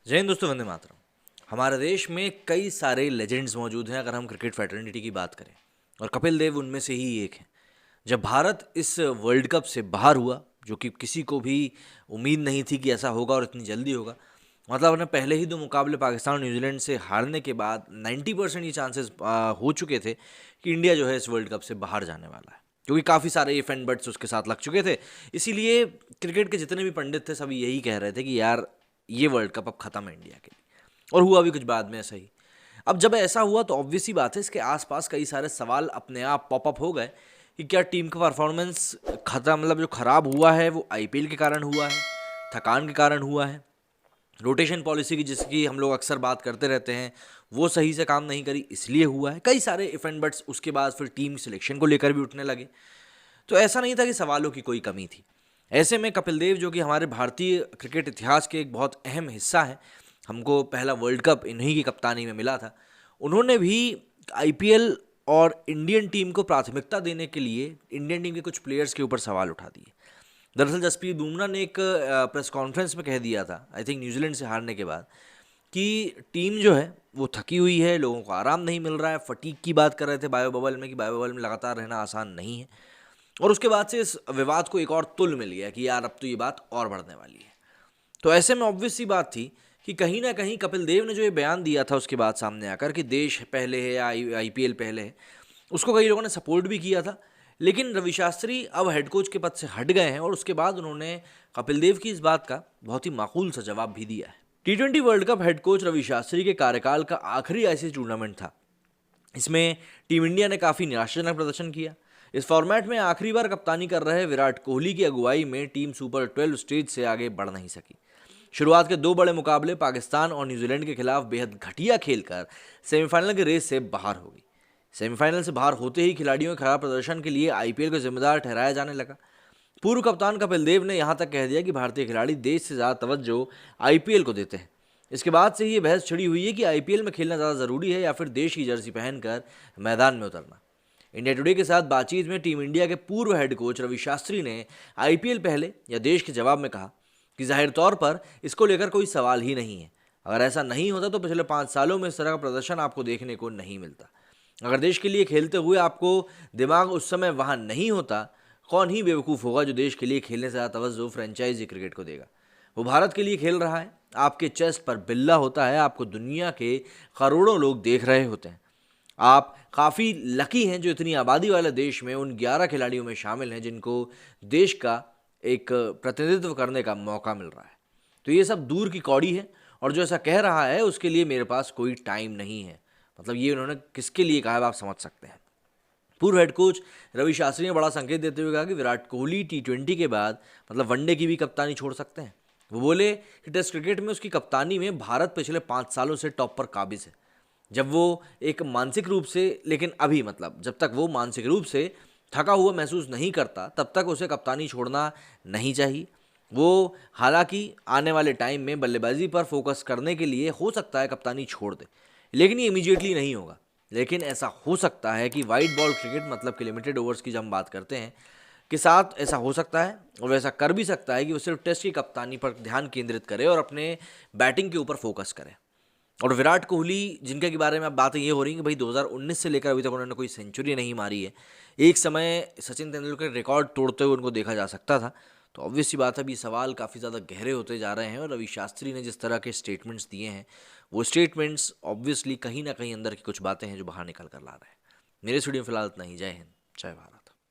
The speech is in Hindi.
जय हिंद दोस्तों, वंदे मातरम। हमारे देश में कई सारे लेजेंड्स मौजूद हैं अगर हम क्रिकेट फ्रेटर्निटी की बात करें, और कपिल देव उनमें से ही एक हैं। जब भारत इस वर्ल्ड कप से बाहर हुआ, जो कि किसी को भी उम्मीद नहीं थी कि ऐसा होगा और इतनी जल्दी होगा, मतलब उन्हें पहले ही दो मुकाबले पाकिस्तान और न्यूजीलैंड से हारने के बाद 90% ये चांसेस हो चुके थे कि इंडिया जो है इस वर्ल्ड कप से बाहर जाने वाला है, क्योंकि काफ़ी सारे इफ एंड बट्स उसके साथ लग चुके थे। इसीलिए क्रिकेट के जितने भी पंडित थे सभी यही कह रहे थे कि यार ये वर्ल्ड कप अब खत्म है इंडिया के लिए, और हुआ भी कुछ बाद में ऐसा ही। अब जब ऐसा हुआ तो ऑब्वियस ही बात है, इसके आसपास कई सारे सवाल अपने आप पॉपअप हो गए कि क्या टीम का परफॉर्मेंस खत्म, मतलब जो खराब हुआ है वो आईपीएल के कारण हुआ है, थकान के कारण हुआ है, रोटेशन पॉलिसी की जिसकी हम लोग अक्सर बात करते रहते हैं वो सही से काम नहीं करी इसलिए हुआ है। कई सारे इफ एंड बट्स उसके बाद फिर टीम सिलेक्शन को लेकर भी उठने लगे। तो ऐसा नहीं था कि सवालों की कोई कमी थी। ऐसे में कपिल देव, जो कि हमारे भारतीय क्रिकेट इतिहास के एक बहुत अहम हिस्सा है, हमको पहला वर्ल्ड कप इन्हीं की कप्तानी में मिला था, उन्होंने भी आईपीएल और इंडियन टीम को प्राथमिकता देने के लिए इंडियन टीम के कुछ प्लेयर्स के ऊपर सवाल उठा दिए। दरअसल जसप्रीत बुमराह ने एक प्रेस कॉन्फ्रेंस में कह दिया था, आई थिंक न्यूजीलैंड से हारने के बाद, कि टीम जो है वो थकी हुई है, लोगों को आराम नहीं मिल रहा है। फटीक की बात कर रहे थे बायो बबल में, कि बायो बबल में लगातार रहना आसान नहीं है। और उसके बाद से इस विवाद को एक और तुल मिल गया कि यार अब तो ये बात और बढ़ने वाली है। तो ऐसे में ऑब्वियस सी बात थी कि कहीं ना कहीं कपिल देव ने जो ये बयान दिया था उसके बाद सामने आकर कि देश पहले है या आईपीएल पहले है, उसको कई लोगों ने सपोर्ट भी किया था। लेकिन रवि शास्त्री अब हेड कोच के पद से हट गए हैं और उसके बाद उन्होंने कपिल देव की इस बात का बहुत ही माकूल सा जवाब भी दिया है। टी20 world cup head coach Ravi Shastri के कार्यकाल का आखिरी आईसीसी टूर्नामेंट था। इसमें टीम इंडिया ने काफ़ी निराशाजनक प्रदर्शन किया। इस फॉर्मेट में आखिरी बार कप्तानी कर रहे विराट कोहली की अगुवाई में टीम सुपर 12 स्टेज से आगे बढ़ नहीं सकी। शुरुआत के दो बड़े मुकाबले पाकिस्तान और न्यूजीलैंड के खिलाफ बेहद घटिया खेलकर सेमीफाइनल के रेस से बाहर हो गई। सेमीफाइनल से बाहर होते ही खिलाड़ियों के खराब प्रदर्शन के लिए आईपीएल को जिम्मेदार ठहराया जाने लगा। पूर्व कप्तान कपिल देव ने यहां तक कह दिया कि भारतीय खिलाड़ी देश से ज़्यादा तवज्जो आईपीएल को देते हैं। इसके बाद से ही ये बहस छिड़ी हुई है कि आईपीएल में खेलना ज़्यादा ज़रूरी है या फिर देश की जर्सी पहनकर मैदान में उतरना। इंडिया टुडे के साथ बातचीत में टीम इंडिया के पूर्व हेड कोच रवि शास्त्री ने आईपीएल पहले या देश के जवाब में कहा कि जाहिर तौर पर इसको लेकर कोई सवाल ही नहीं है। अगर ऐसा नहीं होता तो पिछले 5 सालों में इस तरह का प्रदर्शन आपको देखने को नहीं मिलता। अगर देश के लिए खेलते हुए आपको दिमाग उस समय वहाँ नहीं होता, कौन ही बेवकूफ़ होगा जो देश के लिए खेलने से ज़्यादा तवज्जो फ्रेंचाइजी क्रिकेट को देगा। वो भारत के लिए खेल रहा है, आपके चेस्ट पर बिल्ला होता है, आपको दुनिया के करोड़ों लोग देख रहे होते हैं। आप काफ़ी लकी हैं जो इतनी आबादी वाले देश में उन 11 खिलाड़ियों में शामिल हैं जिनको देश का एक प्रतिनिधित्व करने का मौका मिल रहा है। तो ये सब दूर की कौड़ी है, और जो ऐसा कह रहा है उसके लिए मेरे पास कोई टाइम नहीं है। मतलब ये उन्होंने किसके लिए कहा है आप समझ सकते हैं। पूर्व हेड कोच रवि शास्त्री ने बड़ा संकेत देते हुए कहा कि विराट कोहली टी20 के बाद मतलब वनडे की भी कप्तानी छोड़ सकते हैं। वो बोले कि टेस्ट क्रिकेट में उसकी कप्तानी में भारत पिछले 5 सालों से टॉप पर काबिज है। जब वो एक मानसिक रूप से, लेकिन अभी मतलब जब तक वो मानसिक रूप से थका हुआ महसूस नहीं करता तब तक उसे कप्तानी छोड़ना नहीं चाहिए। वो हालांकि आने वाले टाइम में बल्लेबाजी पर फोकस करने के लिए हो सकता है कप्तानी छोड़ दे, लेकिन ये इमीडिएटली नहीं होगा। लेकिन ऐसा हो सकता है कि वाइट बॉल क्रिकेट, मतलब कि लिमिटेड ओवर्स की जब हम बात करते हैं, के साथ ऐसा हो सकता है, और वैसा कर भी सकता है कि वो सिर्फ टेस्ट की कप्तानी पर ध्यान केंद्रित करे और अपने बैटिंग के ऊपर फोकस करे। और विराट कोहली, जिनके के बारे में अब बातें ये हो रही हैं कि भाई 2019 से लेकर अभी तक उन्होंने कोई सेंचुरी नहीं मारी है। एक समय सचिन तेंदुलकर रिकॉर्ड तोड़ते हुए उनको देखा जा सकता था। तो ऑब्वियस सी बात है, अभी सवाल काफ़ी ज़्यादा गहरे होते जा रहे हैं, और रवि शास्त्री ने जिस तरह के स्टेटमेंट्स दिए हैं वो स्टेटमेंट्स ऑब्वियसली कहीं ना कहीं अंदर की कुछ बातें हैं जो बाहर निकल कर ला रहे हैं। मेरे स्टूडियो में फिलहाल इतना ही। जय हिंद, जय भारत।